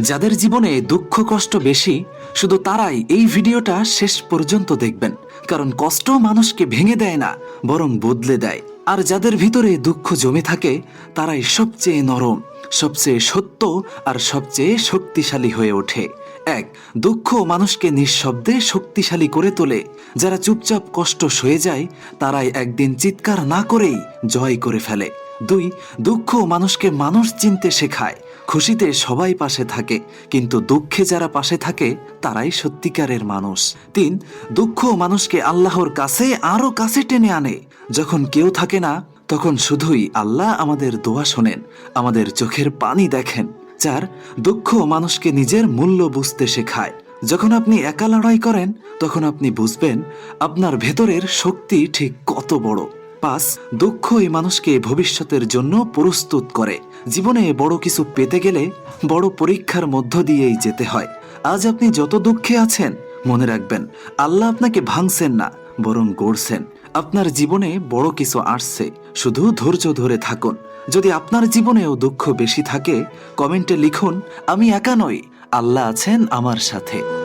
যাদের জীবনে দুঃখ কষ্ট বেশি, শুধু তারাই এই ভিডিওটা শেষ পর্যন্ত দেখবেন, কারণ কষ্ট মানুষকে ভেঙে দেয় না, বরং বদলে দেয়। আর যাদের ভিতরে দুঃখ জমে থাকে, তারাই সবচেয়ে নরম, সবচেয়ে সত্য আর সবচেয়ে শক্তিশালী হয়ে ওঠে। এক, দুঃখ মানুষকে নিঃশব্দে শক্তিশালী করে তোলে। যারা চুপচাপ কষ্ট সয়ে যায়, তারাই একদিন চিৎকার না করেই জয় করে ফেলে। দুই, দুঃখ মানুষকে মানুষ চিনতে শেখায়। খুশিতে সবাই পাশে থাকে, কিন্তু দুঃখে যারা পাশে থাকে তারাই সত্যিকারের মানুষ। তিন, দুঃখ মানুষকে আল্লাহর কাছে আরো কাছে টেনে আনে। যখন কেউ থাকে না, তখন শুধুই আল্লাহ আমাদের দোয়া শোনেন, আমাদের চোখের পানি দেখেন। চার, দুঃখ মানুষকে নিজের মূল্য বুঝতে শেখায়। যখন আপনি একা লড়াই করেন, তখন আপনি বুঝবেন আপনার ভেতরের শক্তি ঠিক কত বড়। পাঁচ, দুঃখ এই মানুষকে ভবিষ্যতের জন্য প্রস্তুত করে। জীবনে বড় কিছু পেতে গেলে বড় পরীক্ষার মধ্য দিয়েই যেতে হয়। আজ আপনি যত দুঃখে আছেন, মনে রাখবেন আল্লাহ আপনাকে ভাঙছেন না, বরং গড়ছেন। আপনার জীবনে বড় কিছু আসছে, শুধু ধৈর্য ধরে থাকুন। যদি আপনার জীবনেও দুঃখ বেশি থাকে, কমেন্টে লিখুন, আমি একা নই, আল্লাহ আছেন আমার সাথে।